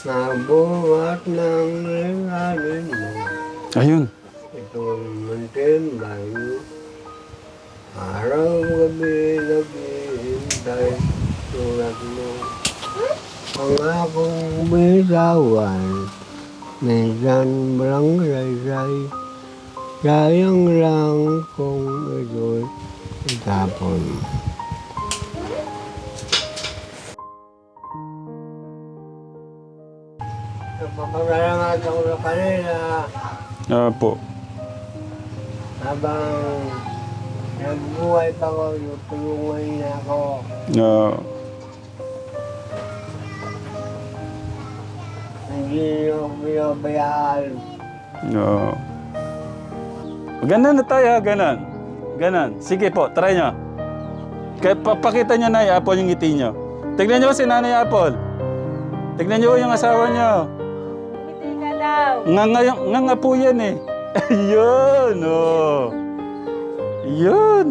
Nabuhat ng linganin mo. Ayun. Itong muntin bayo. Araw-gabi naghihintay tulad mo. Ang akong bitawan, minsan walang saysay. Sayang lang kung ito'y itapon. Napapasalamat ako na kanina Po. habang nagbuhay pa ako, tulungan niya ako. Hindi niyo ako binabayaan. Ganon na tayo, ganon. Ganon. Sige po, try nyo. Kaya papakita nyo na yung Apple yung ngiti nyo. Tignan nyo si Nanay Apple. Tignan nyo yung asawa nyo. Ngiti ka daw. Nga po yan eh. Ayun, oh. Yun.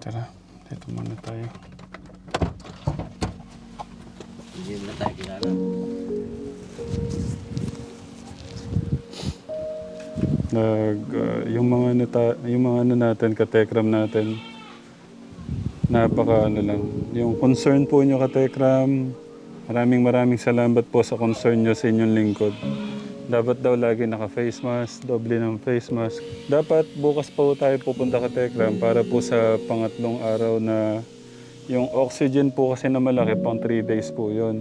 Tara, dito muna tayo. Hindi na tayo kilala. Yung mga ano natin, katekram natin, napaka ano lang. Yung concern po nyo katekram, maraming salamat po sa concern nyo sa inyong lingkod. Dapat daw lagi naka-face mask, doble ng face mask. Dapat bukas po tayo pupunta katekram para po sa pangatlong araw na yung oxygen po kasi na malaki, pang 3 days po yon.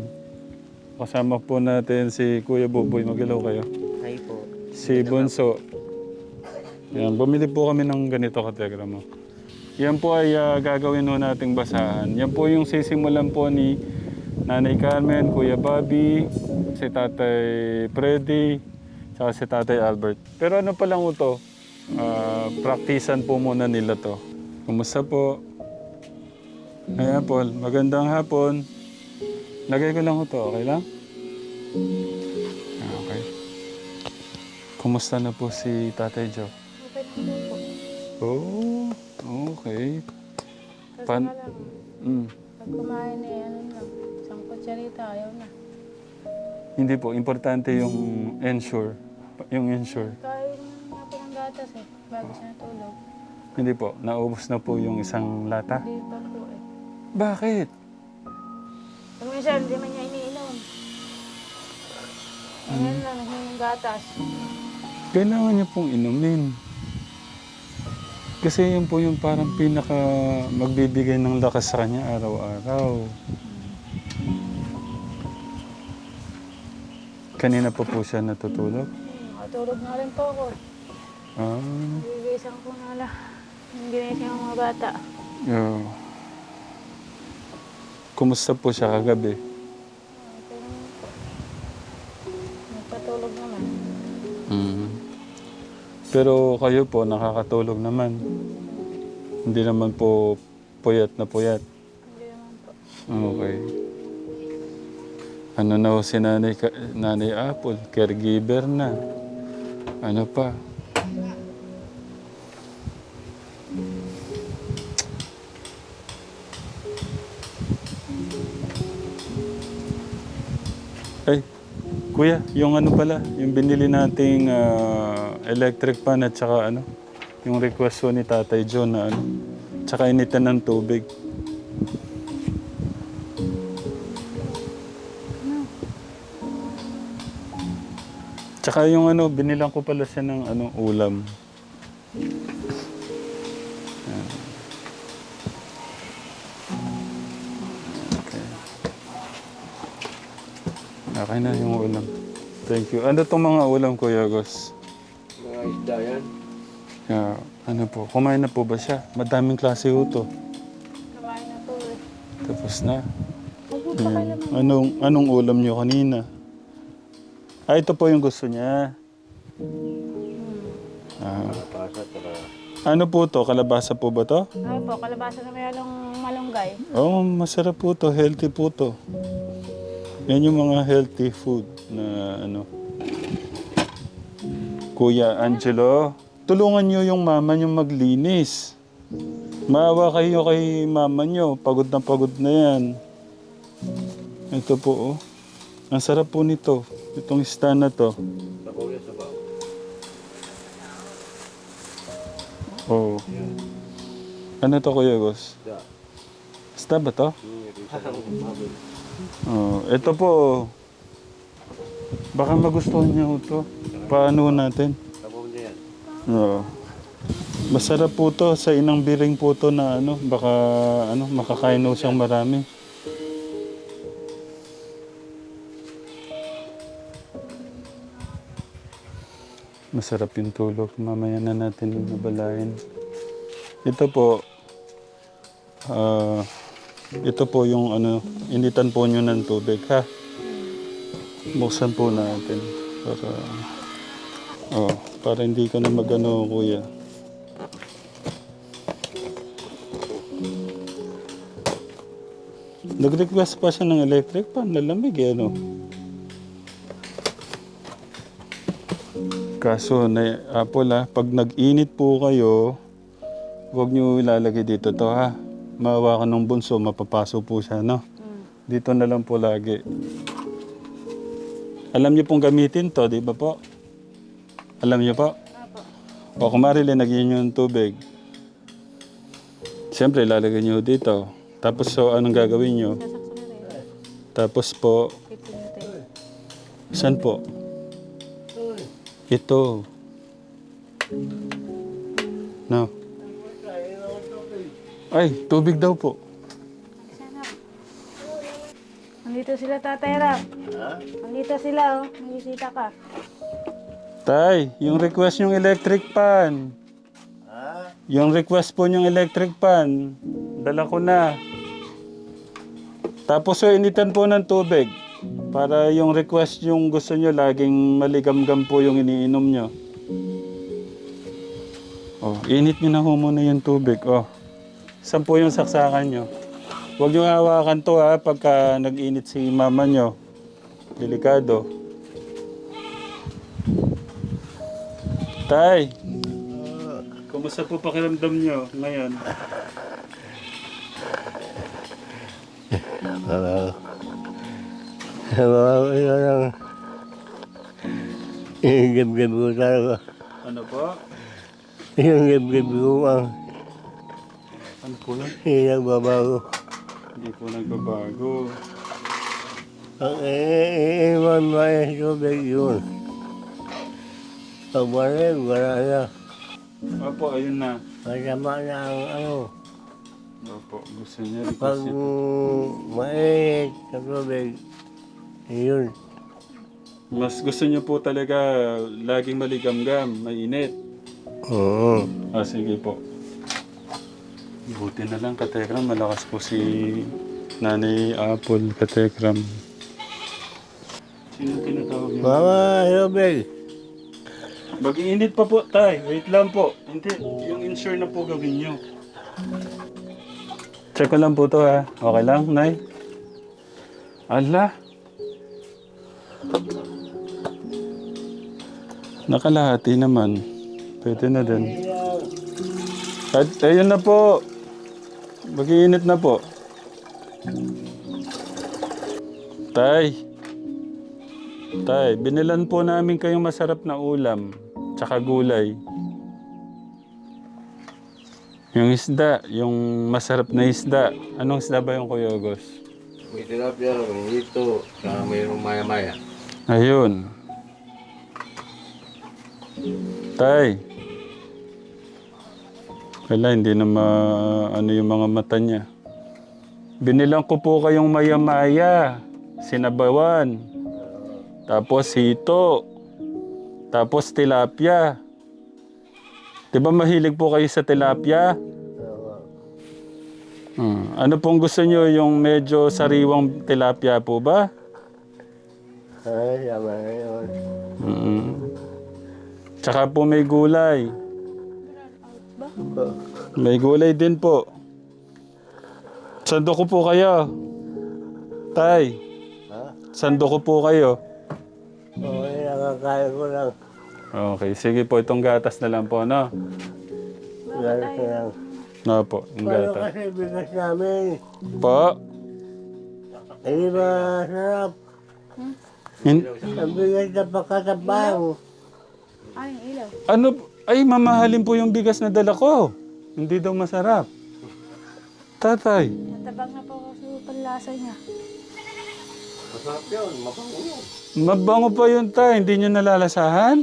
Kasama po natin si Kuya Buboy, mag-ilaw kayo. Hi po. Si Bunso. Yan, bumili po kami ng ganito kategram. Yan po ay gagawin ho nating basahan. Yan po yung sisimulan po ni Nanay Carmen, Kuya Bobby, si Tatay Freddy, saka si Tatay Albert. Pero ano pa lang ito, praktisan po muna nila to. Kumusta po? Ay Apple, magandang hapon. Lagay ko lang ito, okay lang? Okay. Kumusta na po si Tatay Joe? Okay lang po. Oh, okay. Kasi Pan- nga lang, Mm. pag kumain eh, ano lang, isang kutsarita, ayaw na. Hindi po, importante yung ensure. Yung ensure. Kain nga po ng gatas eh, bago siya natulog. Hindi po, naubos na po yung isang lata. Hindi pa po eh. Bakit? Pag minsan, hindi man niya iniinom. Ngayon lang, nahinom ng gatas. Kailangan niyo pong inumin. Kasi yun po yung parang pinaka magbibigay ng lakas sa kanya araw-araw. Kanina pa po siya natutulog? Nakatulog na rin po ako. Ah, Bibisan ko na lang. Yung ginising ang mga bata. yeah. Kumusta po siya kagabi? Okay naman po. Nagpatulog naman. Mm. Pero kayo po, nakakatulog naman. Hindi naman po puyat na puyat. Hindi naman po. Okay. Ano na ho si Nanay Apple? Caregiver na. Ano pa? Ay, Kuya, yung ano pala, yung binili nating electric pan at saka ano, yung request ko ni Tatay John na ano, tsaka initan ng tubig. Tsaka yung ano, binilang ko pala siya ng ano, ulam. Yan. Okay. Okay na yung ulam. Thank you. Ano tong mga ulam, Kuya Gus? Mga isda yan. Yeah, ano po, kumain na po ba siya? Madaming klase ho to. Kumain na po eh. Tapos na. Magpunta ka naman. Anong ulam niyo kanina? Ah, ito po yung gusto niya. Ah. Pasa, tara. Ano po to? Kalabasa po ba to? Ay po, kalabasa na may halong malunggay. Oh, masarap po to. Healthy po to. Yan yung mga healthy food na ano. Kuya Angelo, tulungan nyo yung mama nyo maglinis. Maawa kayo kay mama nyo. Pagod na yan. Ito po, oh. Ang sarap po nito. Itong stand na to. Sabaw yan, sabaw. Oh. Ano to, Kuya Gus? Da. Sta ba to? Ito isa lang baboy. Oh, ito po. Oh. Baka magustuhan niyo to. Paano natin? Sabaw niya yan. Oo. Masarap po to sa inang biring po to na ano, baka ano, makakain ho siyang marami. Masarap yung tulog. Mamaya na natin nabalain. Ito po, ito po yung ano, initan po nyo ng tubig, ha? Buksan po natin para hindi ka na magano, kuya. Nag-request pa siya ng electric pan, lalamig eh, ano? Kaso, Apple pag nag-init po kayo, huwag nyo ilalagay dito to, ha? Maawa ka ng bunso, mapapaso po siya, no? Dito na lang po lagi. Alam niyo pong gamitin to, di ba po? Alam niyo po? O kung marilagyan niyo ng tubig, siyempre ilalagay niyo dito. Tapos so, anong gagawin niyo? Sasakso na rin. Tapos po, Pipinutay. saan po? Ito. No. Ay, tubig daw po. Sana. Nandito sila, Tatay Ram. Nandito sila, oh. Nagisita ka. Tay, yung request yung electric pan. Yung request po yung electric pan. Dala ko na. Tapos so, initan po ng tubig. Para yung request yung gusto nyo, laging maligamgam po yung iniinom nyo. Oh, init nyo na ho muna yung tubig. Oh. Saan po yung saksakan nyo? Huwag nyo hawakan to ha, pagka nag-init si mama nyo. Delikado. Tay, kumusta po pakiramdam nyo ngayon? Ito lang. Yung gab-gab ko talaga. Ano po? Yung gab-gab ko ang Ano po yun? hindi nagbabago. Hindi po nagbabago. Ang iiwan mo yung tubig yun. Pag wala na. Opo, ayun na. Masama na ang ano. Opo, gusto niya Pag request ito. mainit sa tubig, yun. Mas gusto niyo po talaga laging maligamgam, mainit. Oo. Ah, sige po. Buti na lang, Katekram. Malakas po si Nanay Apple, Katekram. Sino tinatawag niyo? Mama, tubig. Mag-iinit pa po, tay. Wait lang po. Hindi, yung insure na po gawin niyo. Check ko lang po to ha. Okay lang, Nay? Ala. Nakalahati naman. Pwede na din. At ayun na po. Mag-iinit na po. Tay. Tay, binilan po namin kayong masarap na ulam. Tsaka gulay. Yung isda, yung masarap na isda. Anong isda ba yung Kuya Ogos? May tilapia, may ito, mayroong maya-maya. Ayun. Tay. Wala, hindi na ano yung mga mata niya. Binilang ko po kayong maya-maya. Sinabawan. Tapos hito. Tapos tilapia. Di ba mahilig po kayo sa tilapia? Ano pong gusto nyo? Yung medyo sariwang tilapia po ba? Ay, sama na yun. Tsaka po may gulay. May gulay din po. Sando ko po kayo. Tay. Ha? Sando ko po kayo. Okay, nakakain ko lang. Okay, sige po. Itong gatas na lang po, no? Gatas lang. Opo, yung Paano gatas. kasi bigas namin? Po? Hindi ba sarap? Hin- Ang bigas na pagkatabang. Ay, yung ilaw. ano? Ay, mamahalin po yung bigas na dala ko. Hindi daw masarap. Tatay. Natabang na po kasi yung panlasa niya. Masarap yun, mabango yun. Mabango pa yun, tay. Hindi nyo nalalasahan?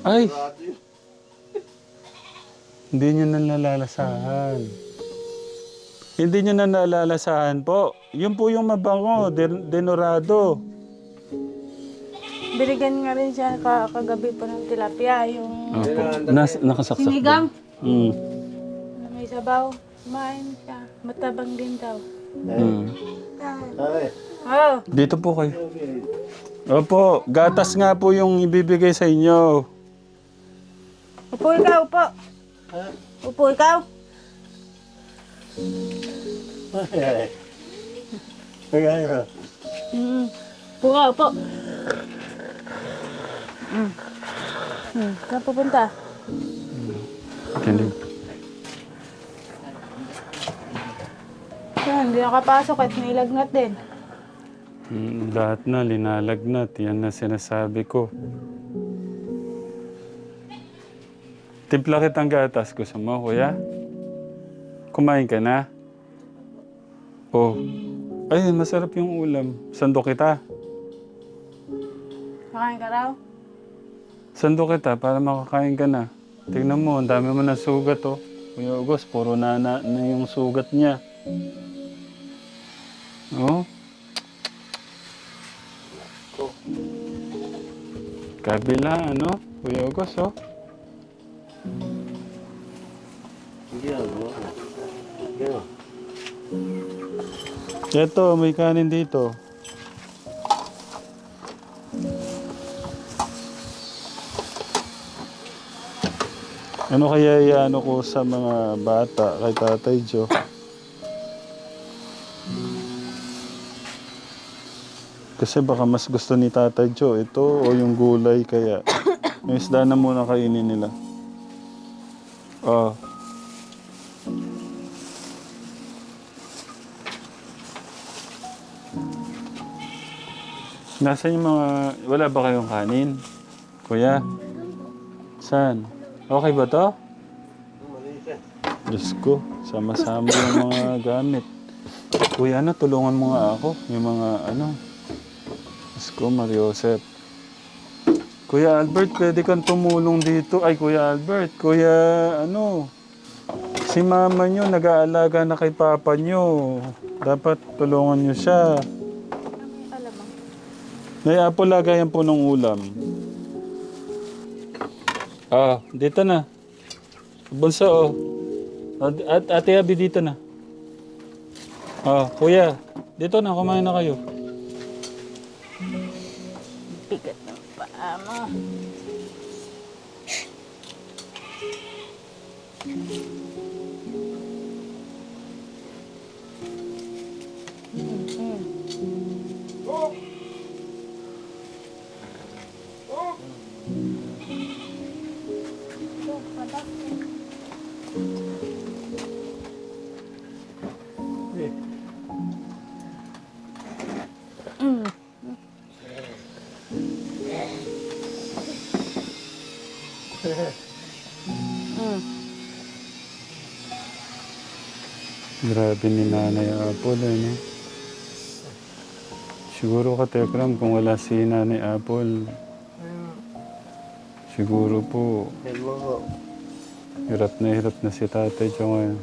Ay, Sarado yun. hindi nyo nalalasahan. Hindi nyo nalalasahan po. Yun po yung mabango, denorado. Binigyan nga rin siya kagabi po ng tilapia, yung Opo. Nakasaksak sinigang. po. Mm. Na may sabaw. Kumain siya. Matabang din daw. Mm. Ay, Oh, Dito po kayo. Opo, gatas nga po yung ibibigay sa inyo. upo ikaw, upo. Upo ikaw. ay. Kaya Upo ka, upo. Saan pupunta? Kinig. Hindi nakapasok at nilagnat din. Lahat na, linalagnat. Yan na sinasabi ko. Timpla kitang gatas. Gusto mo, kuya? Kumain ka na? Oh. Ay, masarap yung ulam. Sando kita. Makain ka raw? Sando kita para makakain ka na. Tignan mo, ang dami mo ng sugat, oh. Kuya August, puro na yung sugat niya. Oh. Kabila, ano? Kuya August, oh. Hindi ako. Yan. Ito, may kanin dito. Ano kaya iano ko sa mga bata kay Tatay Joe? Kasi baka mas gusto ni Tatay Joe ito o yung gulay kaya. Yung isda na muna kainin nila. Oh. Nasaan yung mga... Wala ba kayong kanin? Kuya? Saan? Okay ba to? Diyos ko, sama-sama yung mga gamit. Kuya, ano, tulungan mo nga ako. Yung mga ano. Diyos ko, Mariosep. Kuya Albert, pwede kang tumulong dito. Ay, Kuya Albert, Kuya, ano. Si mama nyo, nag-aalaga na kay papa nyo. Dapat tulungan nyo siya. May alamang. May apple lagayan po ng ulam. Ah, dito na. Bunso, oh. At Ate Abby, dito na. Ah, kuya, dito na, kumain na kayo. Bigat ng paa mo. Grabe ni Nanay Apple, ano? Siguro ka, Tekram, kung wala si Nanay Apple, siguro po, hirap na si Tatay Joe ngayon.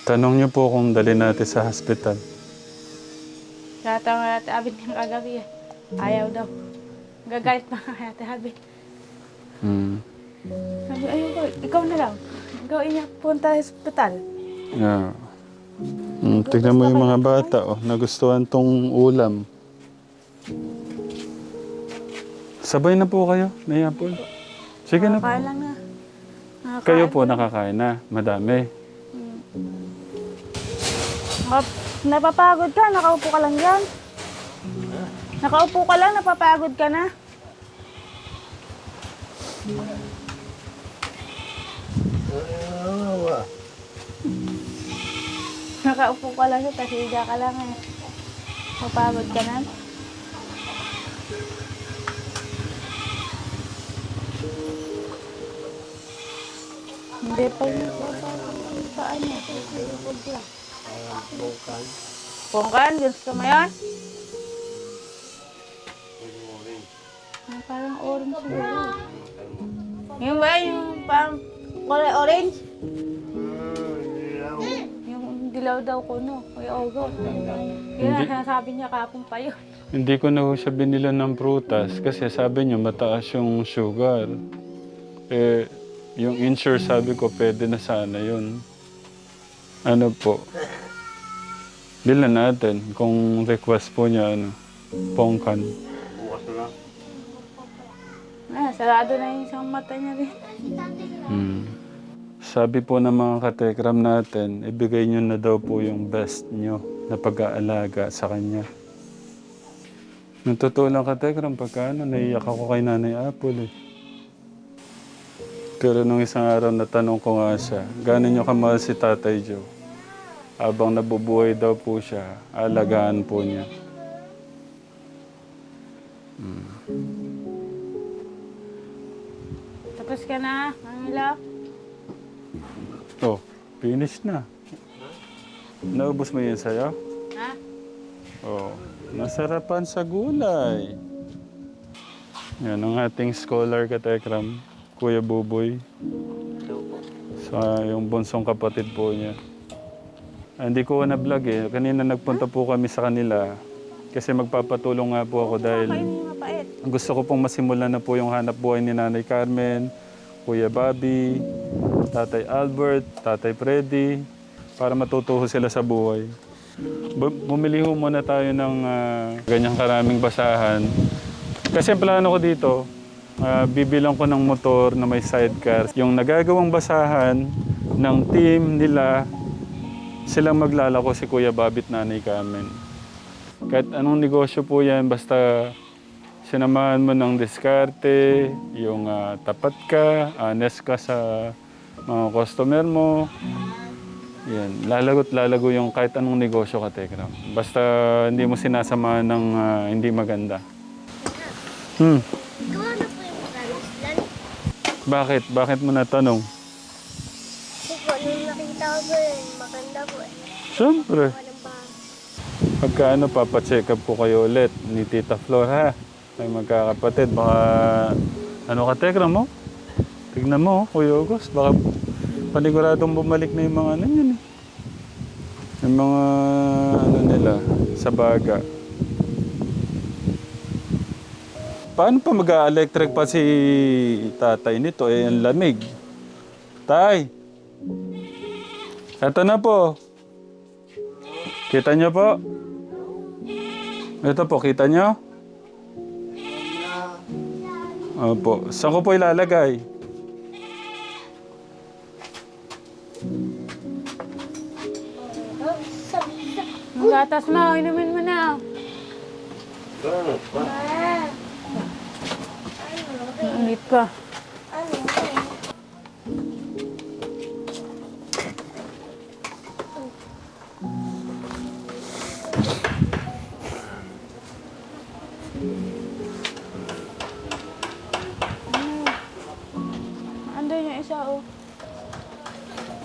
Tanong niyo po kung dali natin sa hospital. Tatawag na Ate Abid ng kagabi eh. Ayaw daw. Gagalit pa kay Ate Abid. Sabi, ayun ko, ikaw na lang. Gawin niya punta sa hospital. Yeah. Tignan mo yung mga bata, oh, nagustuhan tong ulam. Sabay na po kayo, Nay Apple. Sige na po. Kaya lang na. Kayo po nakakain na, madami. Napapagod ka? Nakaupo ka lang dyan? Nakaupo ka lang? Napapagod ka na? Nakaupo ka lang dyan, tapos higa ka lang eh. Napapagod ka na? Hindi pa yun. Saan eh? Bukan. Pongkan, gusto mo yan? Parang orange siguro. Yung ba, yung parang kulay orange? Dilaw. Yung dilaw daw ko, no? Kuya Ogo. Yun ang sinasabi niya kapon pa yun. Hindi ko na ho siya binila ng prutas kasi sabi niya mataas yung sugar. Eh, yung insure sabi ko pwede na sana yun. Ano po? Bilan natin kung request po niya ano, pongkan. Bukas na lang. Sarado na yung isang mata niya rin. Sabi po ng mga katekram natin, ibigay niyo na daw po yung best niyo na pag-aalaga sa kanya. Nung totoo lang katekram, pagka ano, naiyak ako kay Nanay Apple eh. Pero nung isang araw natanong ko nga siya, gano'n niyo kamahal si Tatay Joe? Habang nabubuhay daw po siya, alagaan po niya. Tapos ka na, Angela? Oh, finish na. Naubos mo yun sa'yo? Ha? Oh, nasarapan sa gulay. Yan ang ating scholar katekram, Kuya Buboy. Sa yung bunsong kapatid po niya. Hindi ko na-vlog eh. Kanina nagpunta po kami sa kanila kasi magpapatulong nga po ako dahil Mapait. gusto ko pong masimulan na po yung hanap buhay ni Nanay Carmen, Kuya Bobby, Tatay Albert, Tatay Freddy, para matutuho sila sa buhay. Bumili ho muna tayo ng ganyang karaming basahan. Kasi ang plano ko dito, bibilang ko ng motor na may sidecar. Yung nagagawang basahan ng team nila, silang maglalako si Kuya Bobby at Nanay Carmen. Kahit anong negosyo po yan, basta sinamahan mo ng diskarte, yung tapat ka, honest ka sa mga customer mo. Yan, lalago yung kahit anong negosyo ka, Tekram. Basta hindi mo sinasamahan ng hindi maganda. Gawa na po yung translan. Bakit? Bakit mo natanong? Kasi po, nung nakita ko po yun, maganda po eh. Siyempre. Gawa ng bahay. Pagka ano, papacheck up ko kayo ulit ni Tita Flor, ha? Ay magkakapatid, baka... Ano ka, Tekram mo? Tignan mo, Kuya August, baka paniguradong bumalik na yung mga ano yun eh. Yung mga ano nila, sa baga. Paano pa mag-electric pa si tatay nito? Eh, ang lamig. Tay! Eto na po. Kita nyo po? Ito po, kita nyo? Opo. Saan ko po ilalagay? Ang gatas mo, inumin mo na. Ang lit ka. Andun yung isa, oh.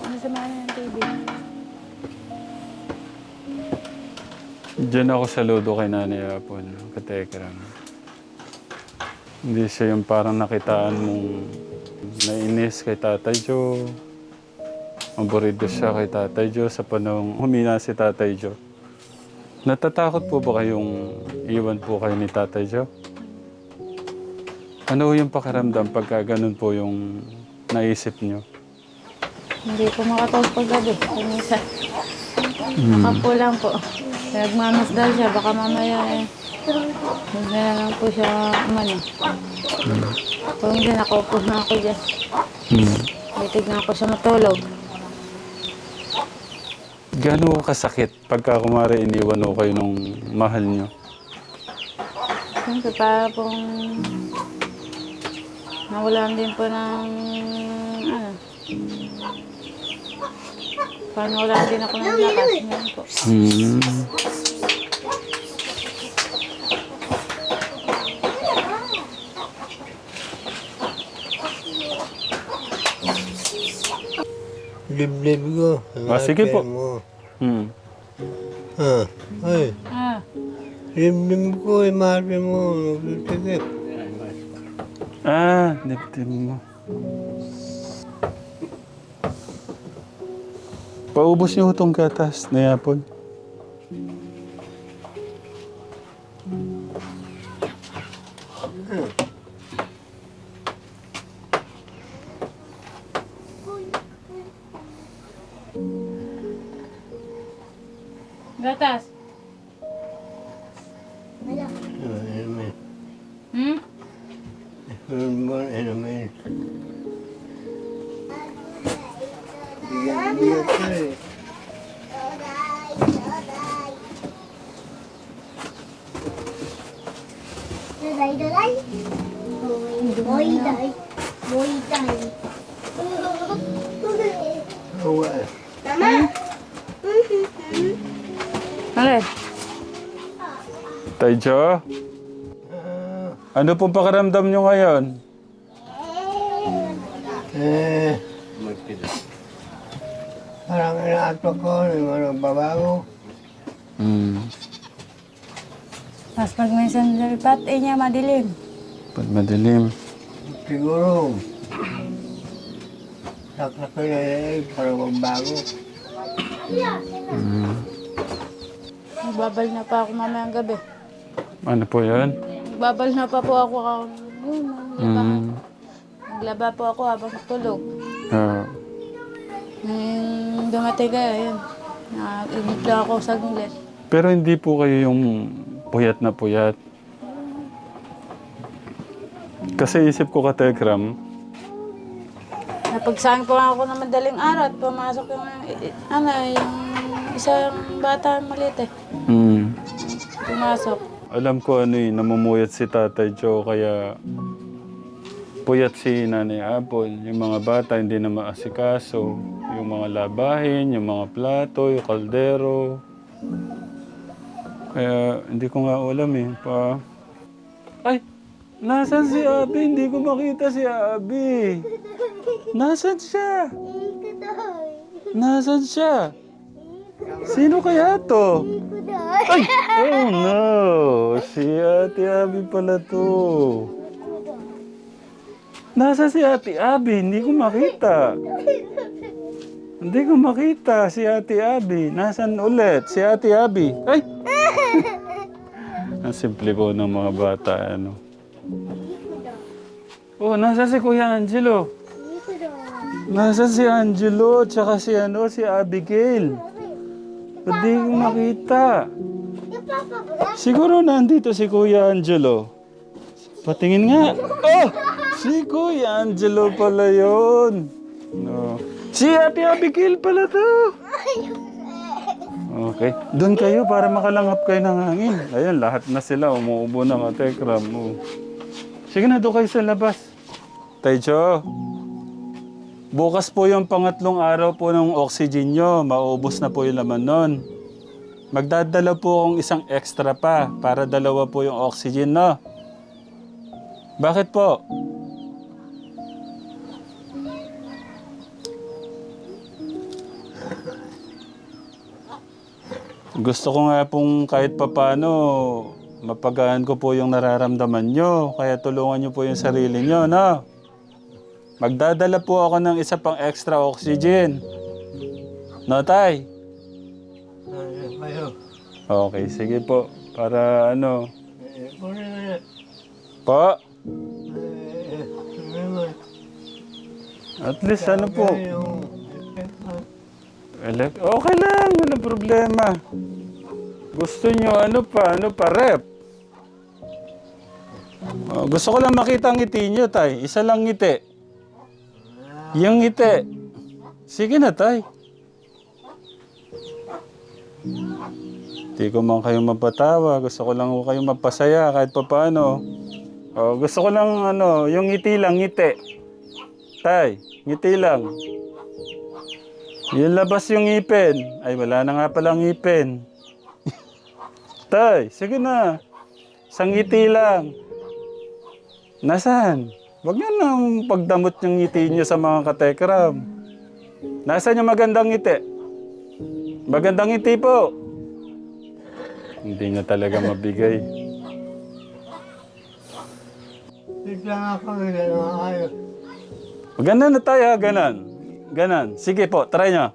Nasama na yung TV. Diyan ako saludo kay Nanay Apple, katekram. Hindi siya yung parang nakitaan mong nainis kay Tatay Joe. Maburido siya kay Tatay Joe sa panahong humina si Tatay Joe. Natatakot po ba kayong iwan po kayo ni Tatay Joe? Ano yung pakiramdam pagka ganun po yung naisip nyo? Hindi ko makatulog paggabi. Kumisa. Nakapo lang po. Nagmamasdal siya. Baka mamaya eh. Huwag na lang po siya umano. Kung hindi, nakaupo na ako dyan. Titignan ko siya matulog. Gano'n kasakit pagka kumari iniwan o kayo nung mahal nyo? Siyempre, para pong nawalan din po ng, ano, parang nawalan din ako ng lakas. Ganun po. Liblib ko. Sige po. Mo. Hmm. Ay, Ah, liblib ko, imarin mo. Nagtitikip. Diptim mo. Paubos niyo itong gatas na yapon. gatas. Inumin. Hmm? Inumin. Bigat ka eh. Daday. Boy, day. Boy, day. Awa. Mama. Alin? Tay Jo, ano pong pakiramdam nyo ngayon? Magpila. Parang inaatok ko, yung babago. Mas pag may sandali niya madilim. Pag madilim. Siguro, saksak ko na yun, parang magbago. Magbabal na pa ako mamayang gabi. Ano po yan? Magbabal na pa po ako. Naglaba po ako habang tulog. Nung dumating kayo, yun. Nag-inip lang ako sa gunglet. Pero hindi po kayo yung puyat na puyat. Kasi isip ko ka, Tekram, Napagsahing po ako ng madaling araw at pumasok yung, yung isang bata maliit eh. Pumasok. Alam ko namumuyat si Tatay Joe kaya puyat si Nanay Apple. Yung mga bata hindi na maasikaso. Yung mga labahin, yung mga plato, yung kaldero. Kaya hindi ko nga alam Ay! Nasaan si Abi? Hindi ko makita si Abi. Nasaan siya? Nasaan siya? Sino kaya to? Ay! Oh no! Si Ate Abi pala to. Nasa si Ate Abi? Hindi ko makita. Hindi ko makita si Ate Abi. Nasaan ulit si Ate Abi? Ay! Ang simple po ng mga bata, Oh, nasa si Kuya Angelo. Nasa si Angelo, tsaka si si Abigail. Hindi ko makita. Siguro nandito si Kuya Angelo. Patingin nga. Oh! Si Kuya Angelo pala yun. No. Si Ate Abigail pala to. Okay. Doon kayo para makalanghap kayo ng hangin. Ayan, lahat na sila. Umuubo na ka, Tekram. Sige na, doon kayo sa labas. Tay Jo, bukas po yung pangatlong araw po ng oxygen nyo. Maubos na po yung laman nun. Magdadala po akong isang extra pa para dalawa po yung oxygen, no? Bakit po? Gusto ko nga pong kahit papano mapagaan ko po yung nararamdaman nyo. Kaya tulungan nyo po yung sarili nyo, no? Magdadala po ako ng isa pang extra oxygen. No, Tay? Kayo. Okay, sige po. Para Po? At least po. Okay lang, walang problema. Gusto nyo rep? Gusto ko lang makita ang ngiti nyo, Tay. Isa lang ngiti. Yung ngiti. Sige na, Tay. Di ko man kayo mapatawa. Gusto ko lang kayo mapasaya kahit pa paano. Oh, gusto ko lang yung ngiti lang, ngiti. Tay, ngiti lang. Yung labas yung ngipin. Ay, wala na nga palang ngipin. Tay, sige na. Isang ngiti lang. Nasaan? Huwag niyo nang pagdamot yung ngiti niyo sa mga katekram. Nasaan yung magandang ngiti? Magandang ngiti po. Hindi niya talaga mabigay. Bigla ako gano'n ayos. Ganon na tayo, ganon. Ganon. Sige po, try nyo.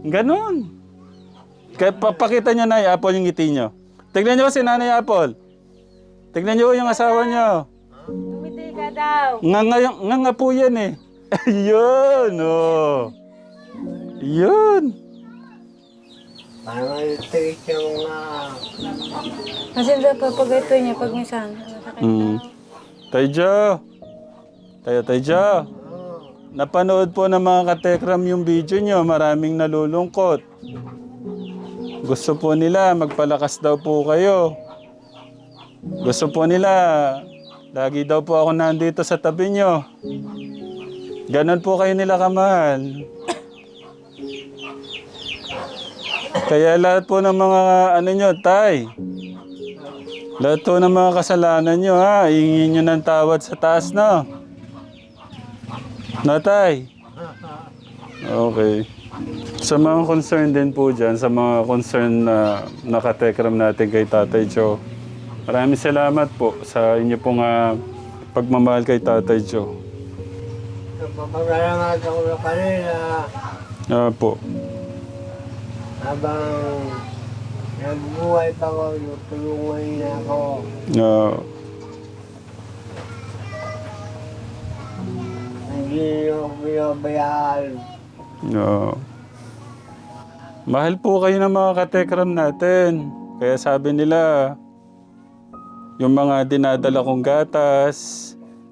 Ganon. Kaya papakita nyo na Apple yung ngiti nyo. Tignan nyo si Nanay Apple. Tignan nyo yung asawa nyo. Tumiti ka daw. Nga po yan eh. Yun, oh. Yun. Parang itiis yung Kasi pag ito niya, pag minsan, masakit. Tay Jo. Tay Jo. Napanood po ng mga katekram yung video nyo. Maraming nalulungkot. Gusto po nila, magpalakas daw po kayo. Gusto po nila, lagi daw po ako nandito sa tabi nyo. Ganon po kayo nila kamahal. Kaya lahat po ng mga nyo, Tay. Lahat po ng mga kasalanan nyo, ha. Hingin nyo ng tawad sa taas, no? No, Tay? Okay. Sa mga concern din po dyan, sa mga concern na nakatekram natin kay Tatay Joe, maraming salamat po sa inyo pong pagmamahal kay Tatay Joe. Napapagalamat ako na kanina Po. habang nagbuhay pa ako, tulungan niya ako. Hindi niyo ako pinabayaan. Mahal po kayo ng mga katekram natin. Kaya sabi nila, yung mga dinadala kong gatas,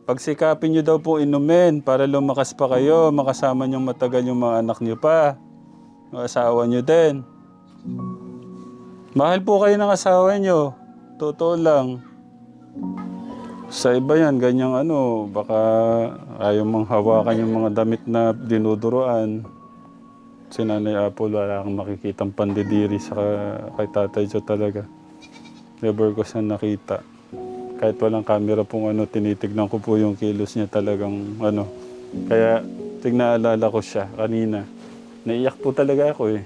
pagsikapin nyo daw po inumin para lumakas pa kayo, makasama nyo matagal yung mga anak nyo pa, yung asawa nyo din. Mahal po kayo ng asawa nyo. Totoo lang. Sa iba yan, ganyang baka ayaw mang hawakan yung mga damit na dinuduroan. Si Nanay Apple, wala kang makikitang pandidiri sa kay Tatay Joe talaga. Never ko siya nakita. Kahit walang camera pong tinitignan ko po yung kilos niya talagang Kaya naalala ko siya kanina. Naiyak po talaga ako eh.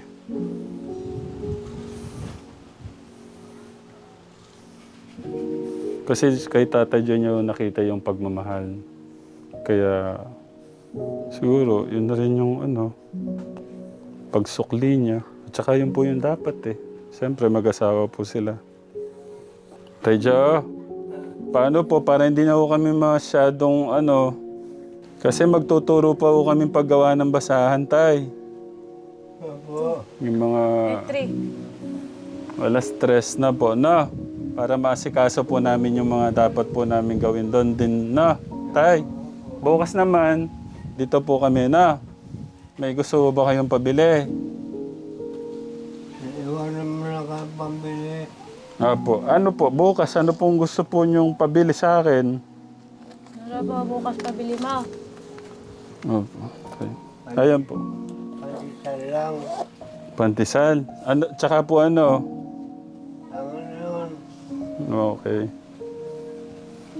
Kasi kay Tatay Joe niyo nakita yung pagmamahal. Kaya siguro yun na rin yung pagsukli niya. At saka yun po yung dapat eh. Siyempre mag-asawa po sila. Tay Jo, paano po para hindi na po kami masyadong kasi magtuturo pa po kami paggawa ng basahan, Tay. Opo. Yung mga wala stress na po, no? Para maasikaso po namin yung mga dapat po namin gawin doon din, no? Tay, bukas naman, dito po kami, no? May gusto ba kayong pabili? Iwanan mo na ka pambili. Apo, bukas, ano pong gusto po niyong pabili sa akin? Wala ba bukas pabili mo? Opo, okay. Ayan po. Palisan lang. Pantisal. Tsaka po Ang yun. Okay.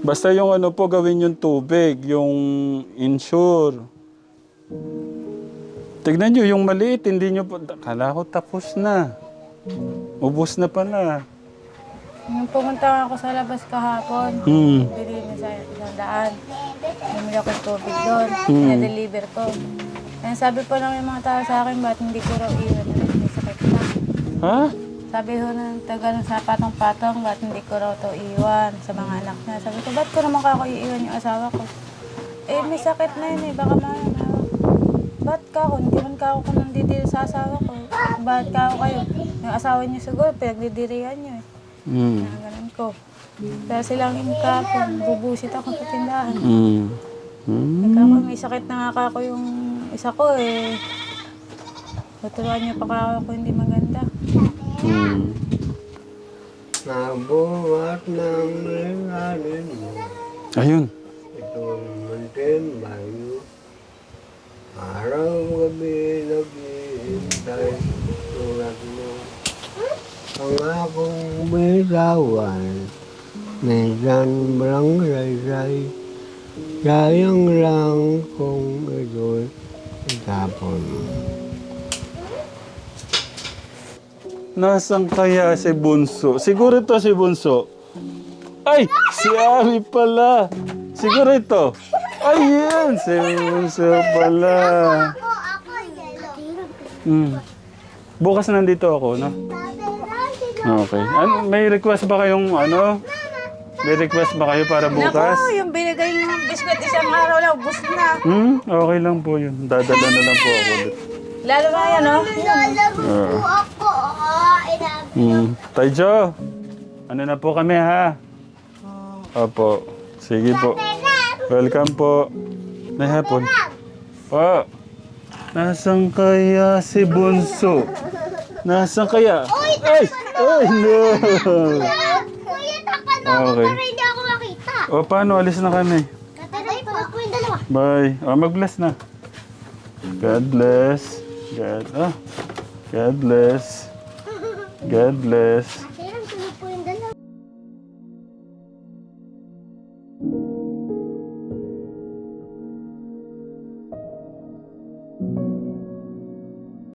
Basta yung po gawin yung tubig, yung insure. Tignan nyo, yung maliit, hindi nyo po... Kala ko tapos na. Ubus na pala. Nung pumunta ako sa labas kahapon, bili na sa isang daan. Bumili ako ng tubig doon, na-deliver ko. Kaya sabi po lang yung mga tao sa akin, ba't hindi ko raw iwan na rin, may sakit na. Ha? Sabi ho ng taga sa patong-patong, ba't hindi ko raw to iwan sa mga anak niya. Sabi ko, ba't ko naman kako iiwan yung asawa ko? Eh, may sakit na yun eh, baka ba't ka ako? Hindi man ka ako kung nandidiri sa asawa ko. Ba't ka ako kayo? Yung asawa niyo siguro, pinagdidirihan niyo eh. Ganun ko. Kaya silang kapon, bubusit ako sa tindahan. Ako, may sakit na nga ako yung isa ko eh. Tuturuan niyo pa ako hindi maganda. lahat ng ringanin mo. Ayun. Itong muntin bayo. Araw-gabi naghihintay tulad mo. Ang akong bitawan, minsan walang raysay. Sayang lang kung ito'y itapon. Nasaan kaya si Bunso? Siguro ito si Bunso. Ay! Si Ari pala. Siguro ito. Ayan! Si Bunso pala. Ako, yellow. Bukas nandito ako, no? Okay. May request ba kayong ano? May request ba kayo para bukas? Naku, yung binigay ng biskwit isang araw lang, ubos na. Okay lang po yun. Dadala na lang po ako ulit. Lalo na yan, oh. Lalago po ako. Tay Jo, ano na po kami ha? Opo. Sige po. Welcome po. May hapon. Po. Nasaan kaya si Bunso? Nasaan kaya? Ay! Ay, no! Kuya, takpan mo ako Okay. para hindi ako makita. O, paano? Alis na kami. Tatay po ako yung dalawa. Bye. Mag-bless na. God bless. God bless. God bless.